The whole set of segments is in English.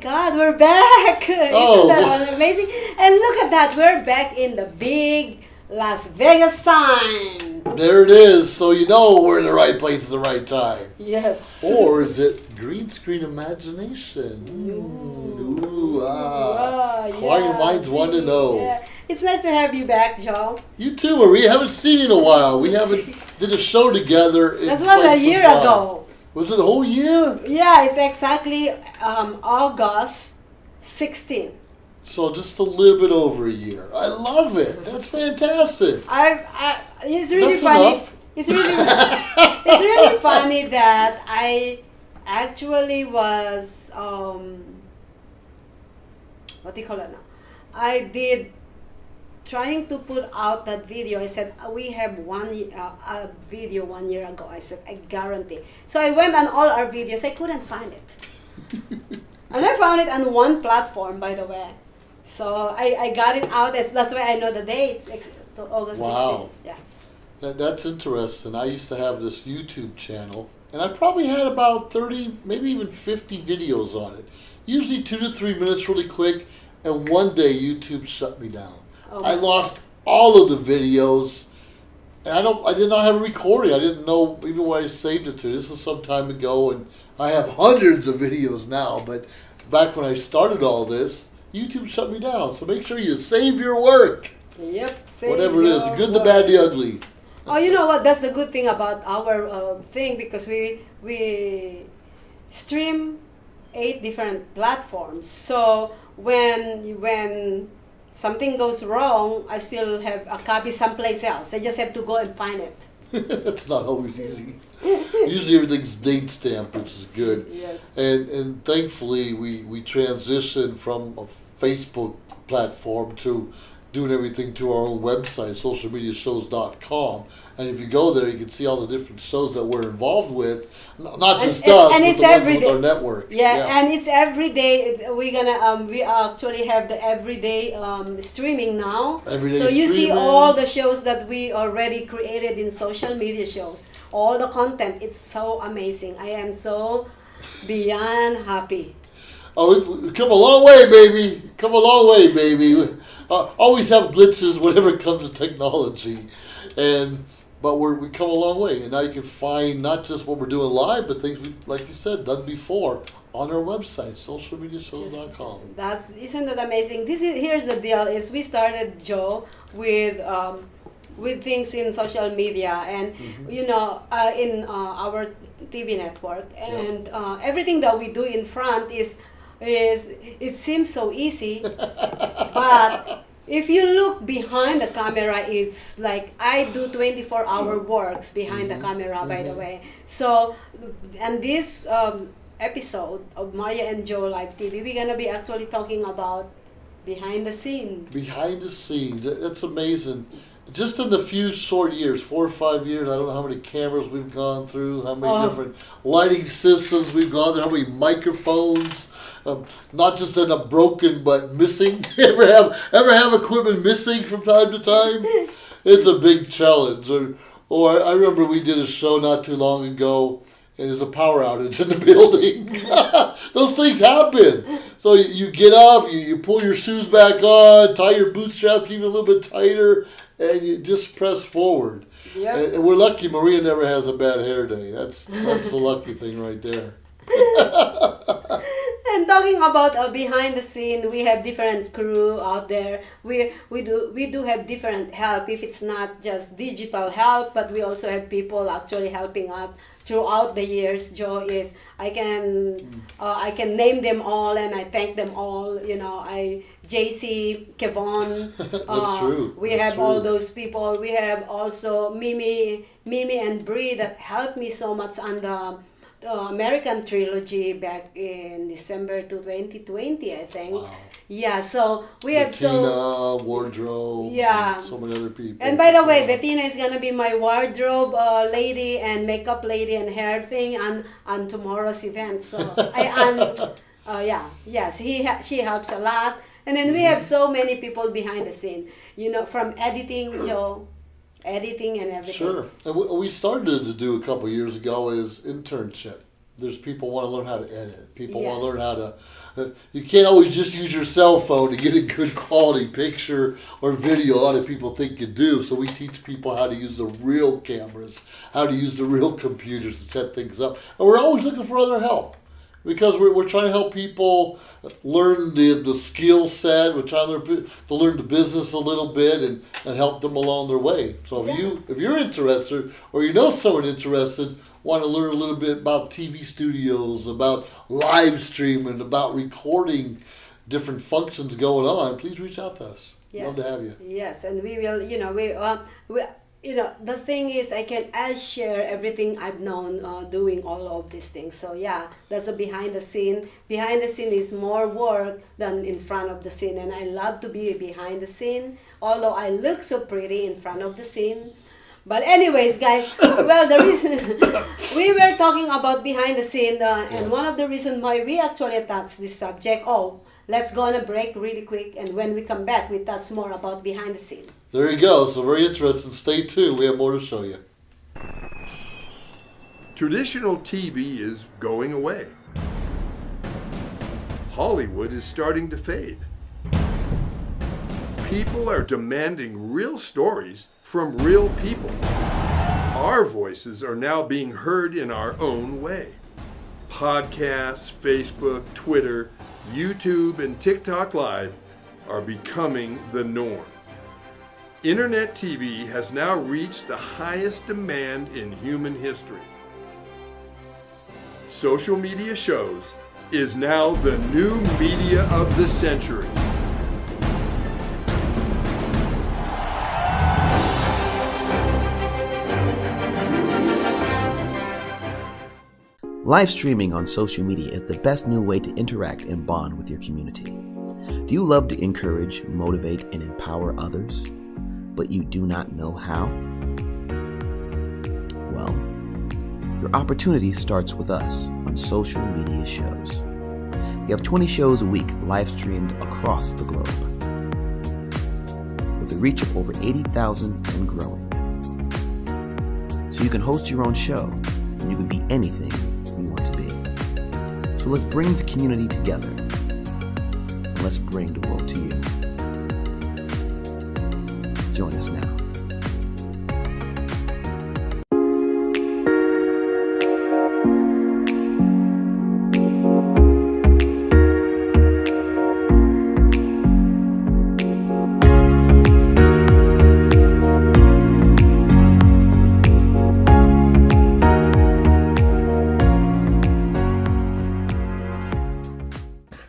God, we're back! Isn't that amazing? And look at that, we're back in the big Las Vegas sign. There it is. So you know we're in the right place at the right time. Yes. Or is it green screen imagination? Inquiring minds want to know. Yeah. It's nice to have you back, Joe. You too, Maria. Haven't seen you in a while. We haven't did a show together. That's a year ago. Was it a whole year? Yeah, it's exactly August 16. So just a little bit over a year. I love it. That's fantastic. It's really That's funny. enough. It's really funny that I actually was what do you call it now? I did trying to put out that video. I said we have a video 1 year ago. I said I guarantee. So I went on all our videos. I couldn't find it, and I found it on one platform, by the way. So I got it out. That's why I know the dates. August 16. Yes. That's interesting. I used to have this YouTube channel, and I probably had about 30, maybe even 50 videos on it. Usually 2 to 3 minutes, really quick. And one day YouTube shut me down. Oh, I lost all of the videos, and I did not have a recording. I didn't know even where I saved it to. This was some time ago, and I have hundreds of videos now. But back when I started all this, YouTube shut me down. So make sure you save your work. Yep. Whatever it is, the good, the bad, the ugly. Oh, you know what? That's the good thing about our thing, because we stream 8 different platforms. So when something goes wrong, I still have a copy someplace else. I just have to go and find it. That's not always easy. Usually everything's date stamped, which is good. Yes. And thankfully we transitioned from a Facebook platform to doing everything to our own website, socialmediashows.com. And if you go there, you can see all the different shows that we're involved with, not just us, and but it's the ones every with day. our network. Yeah, and it's every day. We actually have the everyday streaming now. Everyday so you see streaming. all the shows that we already created in social media shows. All the content. It's so amazing. I am so beyond happy. Oh, we come a long way, baby. Come a long way, baby. Always have glitches whenever it comes to technology, but we come a long way, and now you can find not just what we're doing live, but things we, like you said, done before on our website, socialmediashows.com. Isn't that amazing? Here's the deal: is we started, Joe, with things in social media, and in our TV network, and everything that we do in front is it seems so easy, but if you look behind the camera, it's like I do 24-hour works behind the camera, by the way. So, and this episode of Maria and Joe Live TV, we're gonna be actually talking about behind the scene. Behind the scenes, that's amazing. Just in the few short years, 4 or 5 years, I don't know how many cameras we've gone through, how many different lighting systems we've gone through, how many microphones. Not just in a broken but missing. ever have equipment missing from time to time? It's a big challenge. Or I remember we did a show not too long ago, and there's a power outage in the building. Those things happen. So you get up, you pull your shoes back on, tie your bootstraps even a little bit tighter, and you just press forward. Yep. And we're lucky Maria never has a bad hair day. That's the lucky thing right there. And talking about behind the scene, we have different crew out there. We do have different help. If it's not just digital help, but we also have people actually helping out throughout the years. Joe is I can name them all, and I thank them all. JC, Kevon. That's true. We have all those people. We have also Mimi and Bree that helped me so much on the American trilogy back in December 2020, I think. Wow. Yeah, so we have Bettina, wardrobe, so many other people. And by the way, Bettina is gonna be my wardrobe lady and makeup lady and hair thing on tomorrow's event. So she helps a lot. And then we have so many people behind the scene, from editing, Joe. Editing and everything. Sure. And we started to do a couple of years ago is internship. there's people want to learn how to edit. People Yes. want to learn how to. You can't always just use your cell phone to get a good quality picture or video. A lot of people think you do. So we teach people how to use the real cameras, how to use the real computers to set things up. And we're always looking for other help because we're trying to help people learn the skill set. We're trying to learn the business a little bit and help them along their way. So if you're interested or you know someone interested, want to learn a little bit about TV studios, about live streaming, about recording different functions going on, please reach out to us. Yes. Love to have you. Yes, and we will, the thing is, I'll share everything I've known doing all of these things. So yeah, that's a behind the scene. Behind the scene is more work than in front of the scene, and I love to be behind the scene, although I look so pretty in front of the scene. But anyways, guys, well, the reason we were talking about behind the scene, and one of the reasons why we actually touched this subject, let's go on a break really quick, and when we come back, we touch more about behind the scene. There you go. So very interesting. Stay tuned. We have more to show you. Traditional TV is going away. Hollywood is starting to fade. People are demanding real stories from real people. Our voices are now being heard in our own way. Podcasts, Facebook, Twitter, YouTube, and TikTok Live are becoming the norm. Internet TV has now reached the highest demand in human history. Social media shows is now the new media of the century. Live streaming on social media is the best new way to interact and bond with your community. Do you love to encourage, motivate, and empower others, but you do not know how? Well, your opportunity starts with us on social media shows. We have 20 shows a week live streamed across the globe, with a reach of over 80,000 and growing. So you can host your own show, and you can be anything you want to be. So let's bring the community together, and let's bring the world to you. Join us now.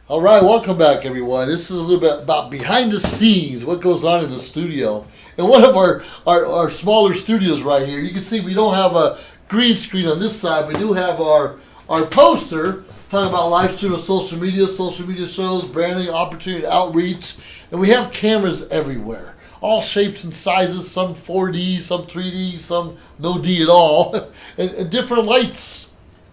All right, welcome back, everyone. This is a little bit about behind the scenes, what goes on in the studio. And one of our smaller studios right here, you can see we don't have a green screen on this side. We do have our poster talking about live stream of social media shows, branding, opportunity, outreach. And we have cameras everywhere, all shapes and sizes, some 4D, some 3D, some no D at all, and different lights.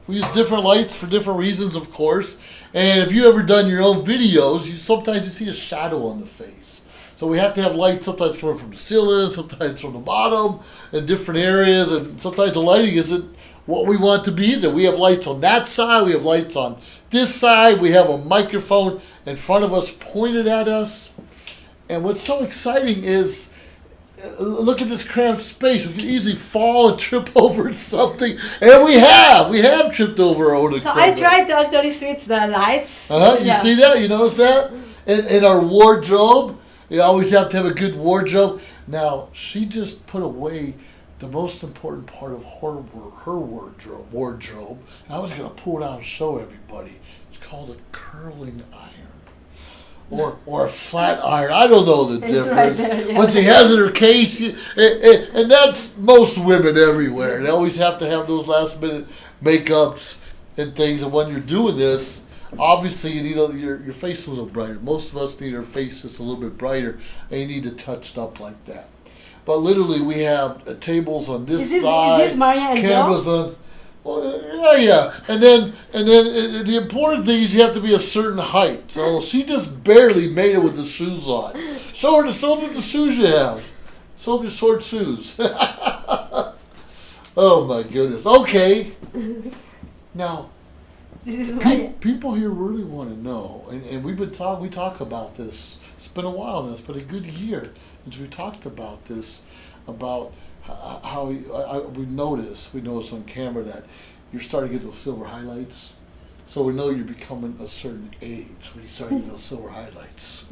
We use different lights for different reasons, of course. And if you ever done your own videos, sometimes you see a shadow on the face. So we have to have light sometimes coming from the ceiling, sometimes from the bottom, in different areas. And sometimes the lighting isn't what we want to be either. We have lights on that side, we have lights on this side, we have a microphone in front of us pointed at us. And what's so exciting is, look at this cramped space. We can easily fall and trip over something, and we have tripped over our own So equipment. I tried to actually switch the lights. You see that? You notice that? In our wardrobe, you always have to have a good wardrobe. Now, she just put away the most important part of her wardrobe. And I was going to pull it out and show everybody. It's called a curling iron. Or a flat iron. I don't know the difference. Right there, yeah. What she has in her case, and that's most women everywhere. They always have to have those last minute makeups and things. And when you're doing this, obviously you need your face a little brighter. Most of us need our face just a little bit brighter, and you need it touched up like that. But literally, we have tables on this side. Is this Maria and cameras Joe? on. Well, yeah. And then the important thing is you have to be a certain height. So she just barely made it with the shoes on. Show them the shoes you have. Show them your short shoes. Oh my goodness. Okay. Now, This is Maria. People here really want to know, and we talk about this. It's been a while now. It's been a good year since we talked about this, about how we noticed on camera that you're starting to get those silver highlights. So we know you're becoming a certain age when you start getting those silver highlights.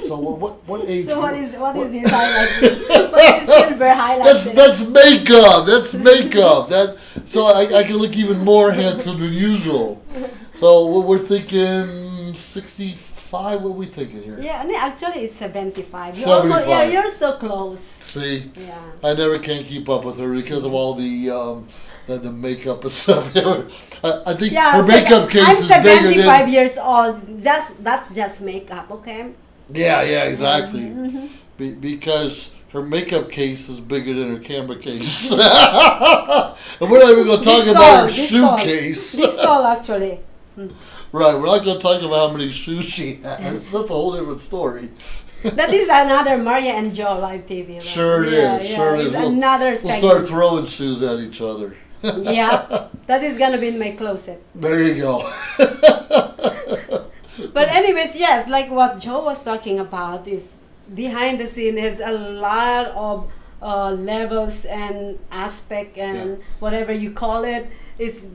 So what age? So what is these highlights? What is silver highlights? That's makeup. That's makeup. So I can look even more handsome than usual. So we're thinking 65. What are we thinking here? Yeah, no, actually it's 75. 75. You're so close. See, Yeah. I never can keep up with her because of all the makeup and stuff. I think her makeup case I'm is bigger than. 75 years old. That's just makeup, okay? Yeah, exactly. Mm-hmm. Because her makeup case is bigger than her camera case. And we're not even going to talk about her shoe case. This tall, actually. Right, we're not going to talk about how many shoes she has. That's a whole different story. That is another Maria and Joe live TV. Right? Sure it is. Sure it is. Another We'll segment. start throwing shoes at each other. Yeah, that is gonna be in my closet. There you go. But anyways, yes, like what Joe was talking about is behind the scene is a lot of levels and aspect and whatever you call it. It's a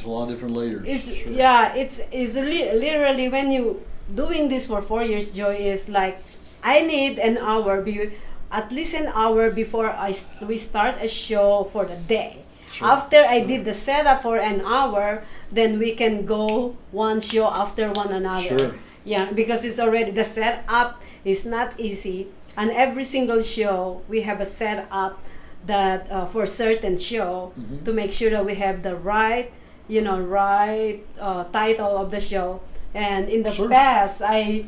lot of different layers. Sure. It's literally when you doing this for 4 years, Joe, is like I need an hour, at least an hour before we start a show for the day. Sure. After I did the setup for an hour, then we can go one show after one another. Sure. Yeah, because it's already the setup is not easy, and every single show we have a setup that for certain show to make sure that we have the right title of the show. And in the past I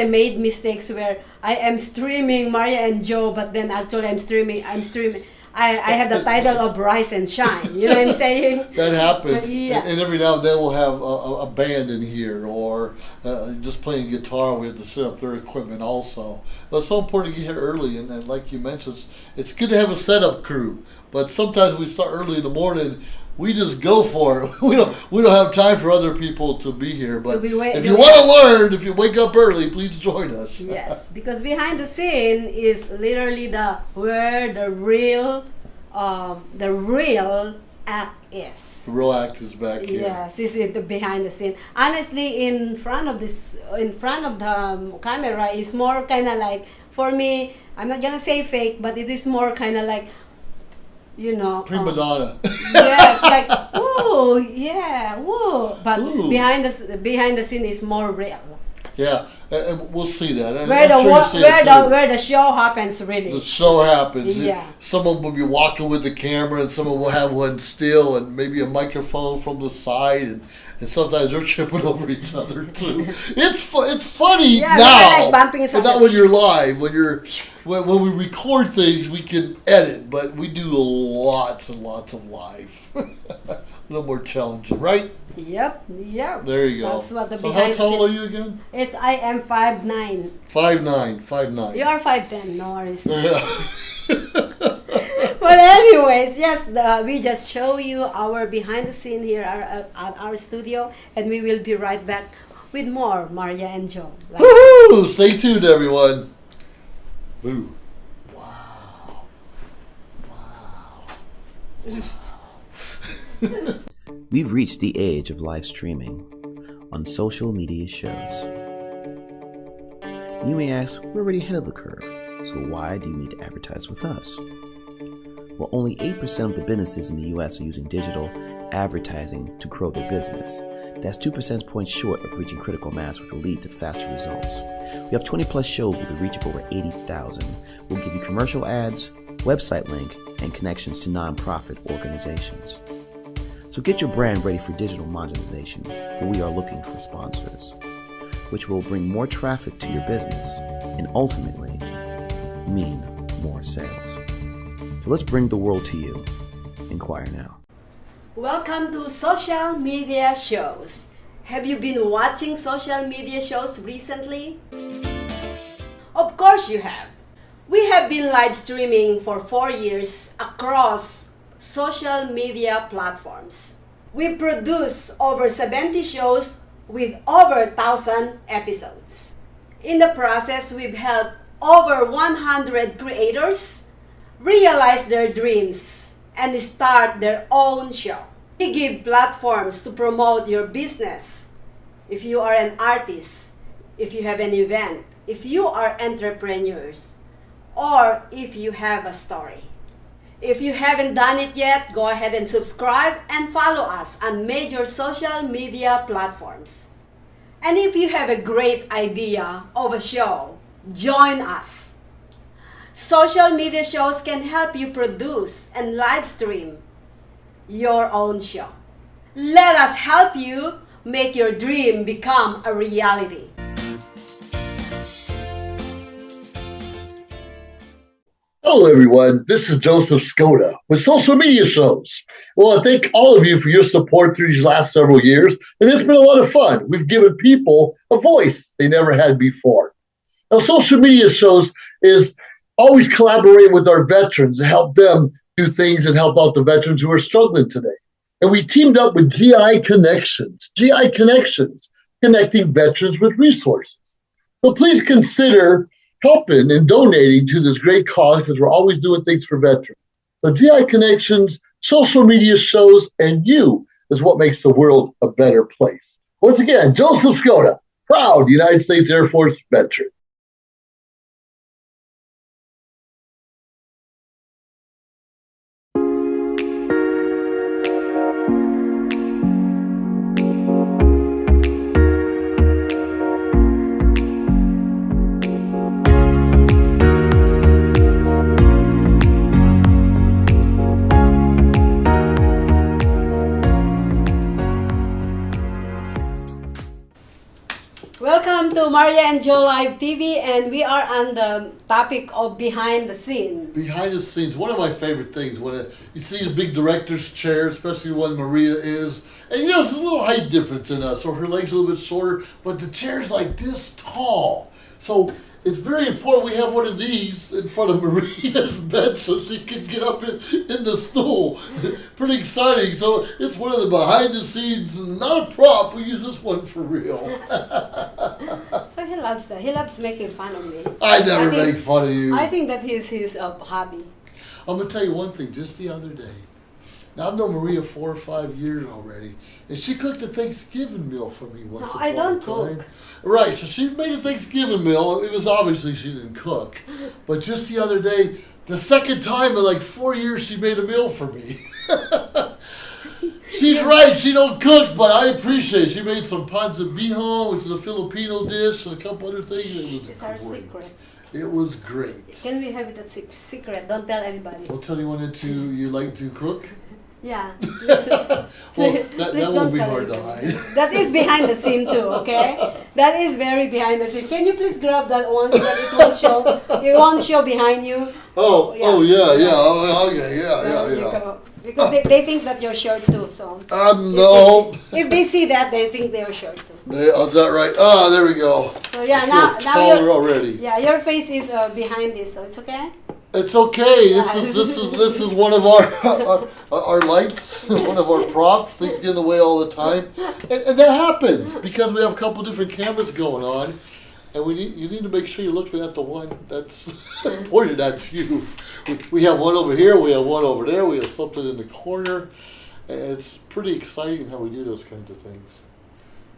made mistakes where I am streaming Maria and Joe, but then actually I'm streaming I have the title of Rise and Shine. You know what I'm saying? That happens. Yeah. And every now and then we'll have a band in here or just playing guitar. We have to set up their equipment also. But it's so important to get here early. And like you mentioned, it's good to have a setup crew. But sometimes we start early in the morning. We just go for it. We don't have time for other people to be here. But if you want to learn, if you wake up early, please join us. Yes, because behind the scene is literally where the real act is. The real act is back here. Yes, this is the behind the scene. Honestly, in front of the camera is more kind of like, for me, I'm not gonna say fake, but it is more kind of like, prima donna. Yes, like ooh, yeah, woo. But behind the scene is more real. Yeah, and we'll see that. And where the show happens, really. The show happens. Yeah. Someone will be walking with the camera, and someone will have one still, and maybe a microphone from the side, and sometimes they're tripping over each other too. It's funny now, like bumping but not when you're live. When we record things, we can edit, but we do lots and lots of live. A little more challenging, right? Yep. There you go. That's what the so how tall are you again? I am 5'9". 5'9". You are 5'10". No worries. Yeah. But anyways, yes, we just show you our behind the scene here at our studio, and we will be right back with more Maria and Joe. Woohoo! Stay tuned, everyone. Boo. Wow. We've reached the age of live streaming on social media shows. You may ask, we're already ahead of the curve, so why do you need to advertise with us? Well, only 8% of the businesses in the US are using digital advertising to grow their business. That's 2 percentage points short of reaching critical mass, which will lead to faster results. We have 20 plus shows with a reach of over 80,000. We'll give you commercial ads, website link, and connections to nonprofit organizations. So get your brand ready for digital monetization, for we are looking for sponsors, which will bring more traffic to your business and ultimately mean more sales. So let's bring the world to you. Inquire now. Welcome to social media shows. Have you been watching social media shows recently? Of course you have. We have been live streaming for 4 years across social media platforms. We produce over 70 shows with over 1,000 episodes. In the process, we've helped over 100 creators realize their dreams and start their own show. We give platforms to promote your business. If you are an artist, if you have an event, if you are entrepreneurs, or if you have a story. If you haven't done it yet, go ahead and subscribe and follow us on major social media platforms. And if you have a great idea of a show, join us. Social media shows can help you produce and live stream your own show. Let us help you make your dream become a reality. Hello, everyone. This is Joseph Skoda with Social Media Shows. Well, I thank all of you for your support through these last several years, and it's been a lot of fun. We've given people a voice they never had before. Now, Social Media Shows is always collaborating with our veterans to help them do things and help out the veterans who are struggling today. And we teamed up with GI Connections, connecting veterans with resources. So please consider helping and donating to this great cause because we're always doing things for veterans. So GI Connections, Social Media Shows, and you is what makes the world a better place. Once again, Joseph Skoda, proud United States Air Force veteran. Welcome to Maria and Joe Live TV, and we are on the topic of behind the scene. Behind the scenes, one of my favorite things when you see these big director's chairs, especially one Maria is, and you know, there's a little height difference in us, so her legs a little bit shorter, but the chair's like this tall. So it's very important we have one of these in front of Maria's bed so she can get up in the stool. Pretty exciting. So it's one of the behind the scenes, not a prop. We use this one for real. So he loves that. He loves making fun of me. I never make fun of you. I think that is his hobby. I'm going to tell you one thing. Just the other day, now I've known Maria 4 or 5 years already, and she cooked a Thanksgiving meal for me once upon a time. I don't cook. Right, so she made a Thanksgiving meal. It was obviously she didn't cook, but just the other day, the second time in like 4 years, she made a meal for me. She's right, she don't cook, but I appreciate it. She made some panza-bihon, which is a Filipino dish, and a couple other things. It was It's our secret. It was great. Can we have it a secret? Don't tell anybody. Don't tell anyone that you like to cook? Yeah. Well, that will be hard to hide. That is behind the scene too, okay? That is very behind the scene. Can you please grab that one so that it won't show behind you? Oh, Yeah. okay, You yeah. go. Because they think that you're short too, so. No. If they see that, they think they're short too. Yeah, is that right? Ah, there we go. So yeah, I now feel taller you're, already. yeah, your face is behind this, so it's okay. It's okay. This is one of our lights, one of our props. Things get in the way all the time, and that happens because we have a couple different cameras going on, and you need to make sure you're looking at the one that's pointed at you. We have one over here. We have one over there. We have something in the corner, and it's pretty exciting how we do those kinds of things,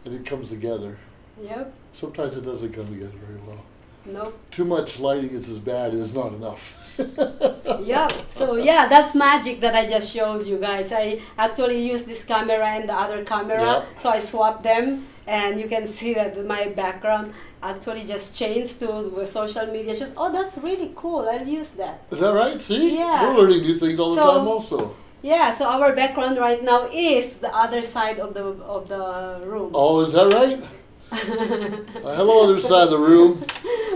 and it comes together. Yep. Sometimes it doesn't come together very well. Nope. Too much lighting is as bad as not enough. Yep. So yeah, that's magic that I just showed you guys. I actually used this camera and the other camera, Yep. so I swapped them, and you can see that my background actually just changed to the social media. Just that's really cool. I'll use that. Is that right? See? Yeah. We're learning new things all the So- time also. Yeah. So our background right now is the other side of the room. Oh, is that right? Hello, other side of the room.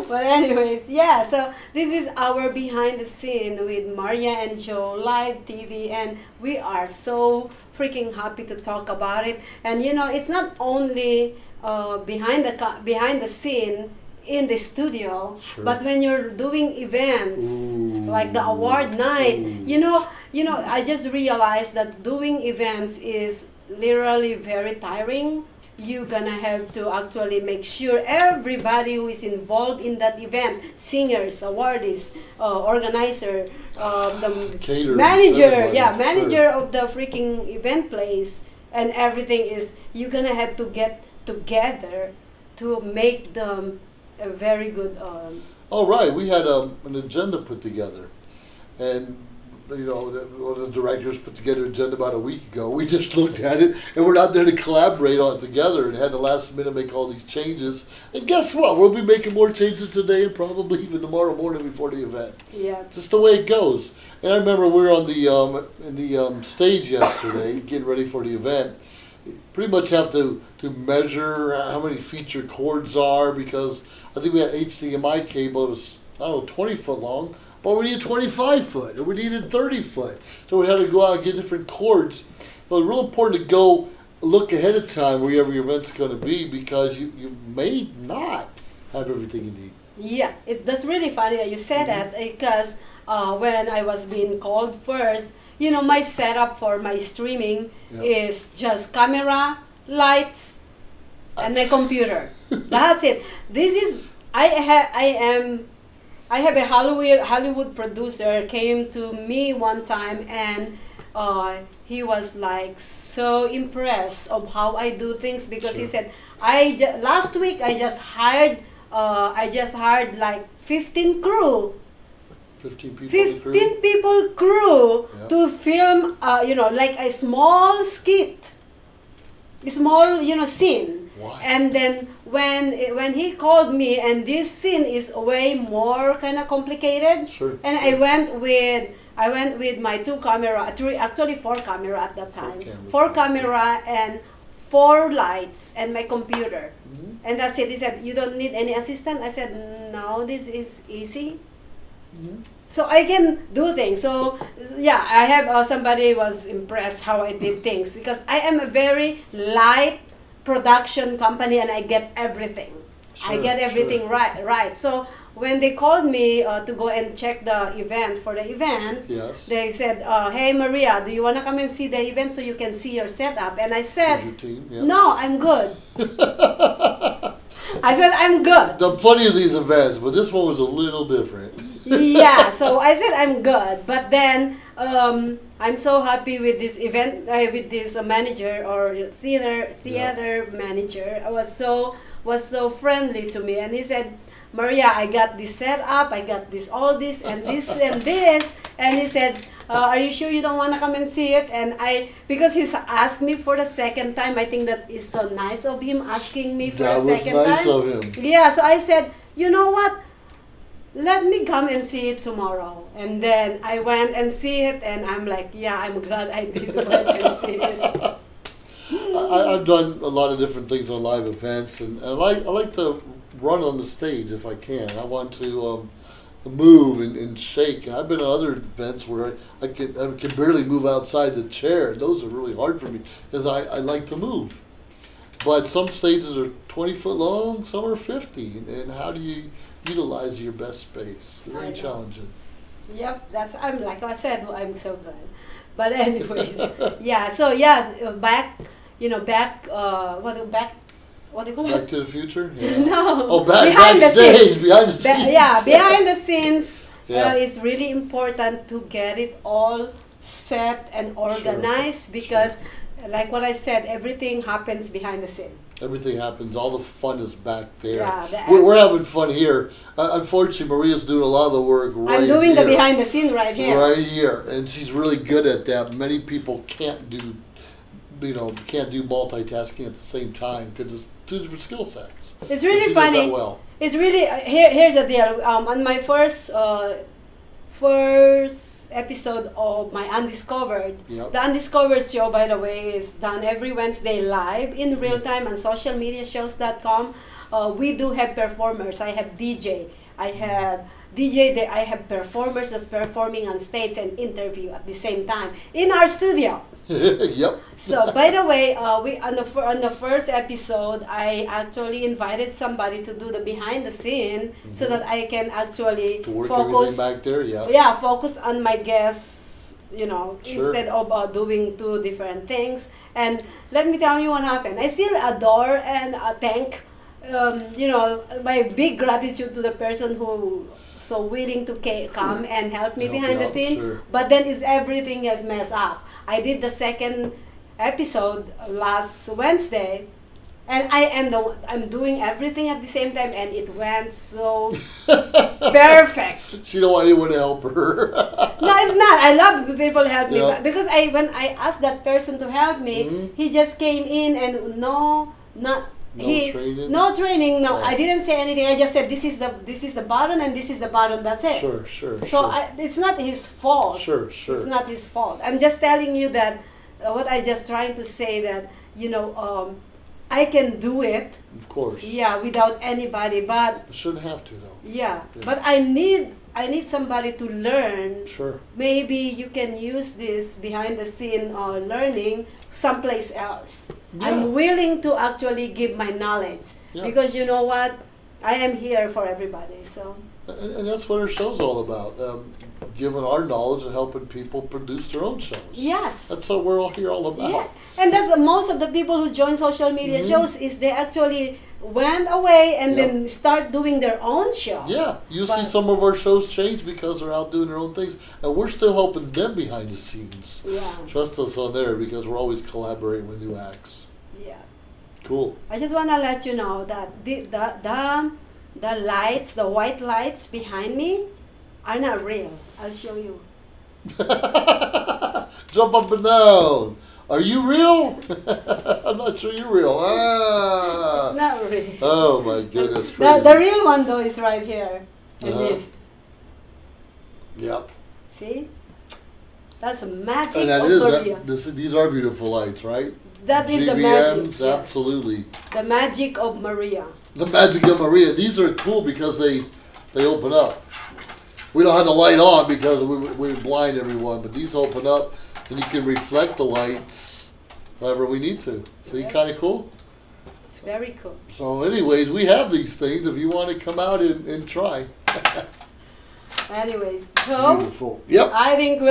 But anyways, yeah, so this is our behind the scene with Maria and Joe Live TV, and we are so freaking happy to talk about it. And you know, it's not only behind the scene in the studio, Sure. but when you're doing events Ooh. like the award night, Ooh. you know, I just realized that doing events is literally very tiring. You're gonna have to actually make sure everybody who is involved in that event, singers, awardees, organizer, the Caterers, manager, everybody, manager sure. of the freaking event place, and everything is, you're gonna have to get together to make them a very good. Oh, right. We had an agenda put together. And, you know, one of the directors put together an agenda about a week ago. We just looked at it, and we're out there to collaborate on it together, and had the last minute make all these changes. And guess what? We'll be making more changes today and probably even tomorrow morning before the event. Yeah. Just the way it goes. And I remember we were on the in the stage yesterday, getting ready for the event. You pretty much have to measure how many feet your cords are, because I think we had HDMI cable. It was, I don't know, 20 foot long, but we needed 25 foot, and we needed 30 foot. So we had to go out and get different cords. So it's real important to go look ahead of time wherever your event's going to be, because you may not have everything you need. Yeah, that's really funny that you said that, because when I was being called first, you know, my setup for my streaming is just camera, lights, and my computer. That's it. This is I have a Hollywood producer came to me one time, and he was like so impressed of how I do things, because he said, last week I just hired like 15 crew. 15 people. 15 people crew to film, like a small skit, a small, scene. Wow. And then when he called me, and this scene is way more kind of complicated, and I went with my 2 camera, actually 4 camera at that time, 4 camera and 4 lights and my computer, and that's it. He said, "You don't need any assistant?" I said, "No, this is easy." So I can do things. So yeah, I have somebody was impressed how I did things, because I am a very light production company, and I get everything. I get everything right. So when they called me to go and check the event for the event, they said, "Hey Maria, do you want to come and see the event so you can see your setup?" And I said, "No, I'm good." I said, "I'm good." Done plenty of these events, but this one was a little different. Yeah, so I said I'm good, but then I'm so happy with this event, with this manager or theater manager. I was so friendly to me, and he said, "Maria, I got this set up, I got this, all this, and this and this," and he said, "Are you sure you don't want to come and see it?" And because he's asked me for the second time, I think that is so nice of him asking me for the second time. That was nice of him. Yeah, so I said, "You know what? Let me come and see it tomorrow." And then I went and see it, and I'm like, yeah, I'm glad I did went and see it. I've done a lot of different things on live events, and I like to run on the stage if I can. I want to move and shake. And I've been at other events where I can barely move outside the chair. Those are really hard for me, because I like to move. But some stages are 20 foot long, some are 50, and how do you utilize your best space? Very challenging. Yep, I'm like I said, I'm so glad. But anyways, what do you call it? Back to the Future? Yeah. No. Oh, behind backstage, behind the scenes. Behind the scenes. It's really important to get it all set and organized, because like what I said, everything happens behind the scene. Everything happens. All the fun is back there. Yeah, we're having fun here. Unfortunately, Maria's doing a lot of the work right here. I'm doing the behind the scene right here. Right here, and she's really good at that. Many people can't do multitasking at the same time, because it's 2 different skill sets. It's really funny. Does that well. It's really here's the deal. On my first episode of my Undiscovered. The Undiscovered show, by the way, is done every Wednesday live in real time on socialmediashows.com. We do have performers. I have DJ. I have performers that performing on stage and interview at the same time in our studio. Yep. So, by the way, we on the first episode, I actually invited somebody to do the behind the scene, so that I can actually to work focus everything back there. focus on my guests Sure. instead of doing two different things. And let me tell you what happened. I still adore and thank, my big gratitude to the person who so willing to come and help me Help behind you the out, scene. sure. But then everything has messed up. I did the second episode last Wednesday, and I'm doing everything at the same time, and it went so perfect. She don't want anyone to help her. No, it's not. I love people help me, Yeah. but because when I asked that person to help me, Mhm. he just came in and no training? no training. No, Oh. I didn't say anything. I just said this is the button and this is the button. That's it. Sure. So it's not his fault. Sure. It's not his fault. I'm just telling you that what I just trying to say that I can do it. Of course. Yeah, without anybody, but Shouldn't have to though. yeah, Yeah. but I need somebody to learn. Sure. Maybe you can use this behind the scene learning someplace else. Yeah. I'm willing to actually give my knowledge Yeah. because you know what? I am here for everybody. So And that's what our show's all about. Giving our knowledge and helping people produce their own shows. yes. That's what we're all here all about. Yeah, and that's most of the people who join social media Mhm. shows is they actually went away and Yep. then start doing their own show. Yeah, you'll see But- some of our shows change because they're out doing their own things, and we're still helping them behind the scenes. Yeah, Trust us on there because we're always collaborating with new acts. yeah. Cool. I just want to let you know that the lights, the white lights behind me, are not real. I'll show you. Jump up and down. Are you real? I'm not sure you're real. It's not real. Oh my goodness, The crazy. real one though is right here. And Uh-huh. this. Yep. See? That's a magic And that of is Maria. these are beautiful lights, right? That is the magic. GVMs, Yeah. absolutely. The magic of Maria. The magic of Maria. These are cool because they open up. We don't have the light on because we blind everyone, but these open up and you can reflect the lights however we need to. See, Yeah. kind of cool. It's very cool. So, anyways, we have these things if you want to come out and try. Anyways, so Beautiful. Yep. I think we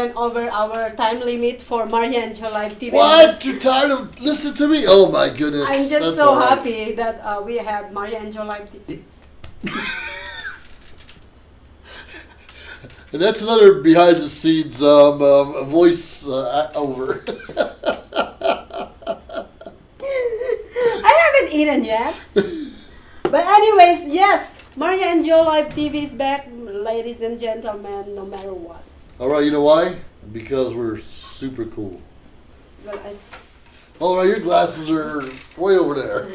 went over our time limit for Maria and Joe Live TV. What? You're tired of listening to me? Oh my goodness. I'm just That's so all right. happy that we have Maria and Joe Live TV. And that's another behind the scenes voice over. I haven't eaten yet. But anyways, yes, Maria and Joe Live TV is back, ladies and gentlemen, no matter what. All right, you know why? Because we're super cool. Well, All right, your glasses are way over there.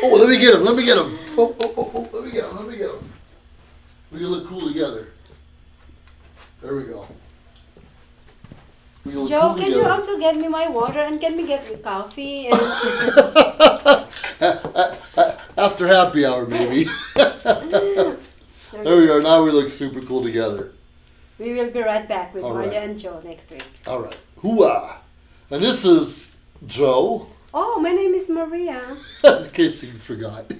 Oh, let me get them. Let me get them. Oh, let me get them. Let me get them. We can look cool together. There we go. We can look Joe, cool can you together. also get me my water and can we get me coffee? And After happy hour, maybe. There we are. Now we look super cool together. we will be right back with All Maria right. and Joe next week. All right. Hooah. And this is Joe, Oh, my name is Maria. in case you forgot.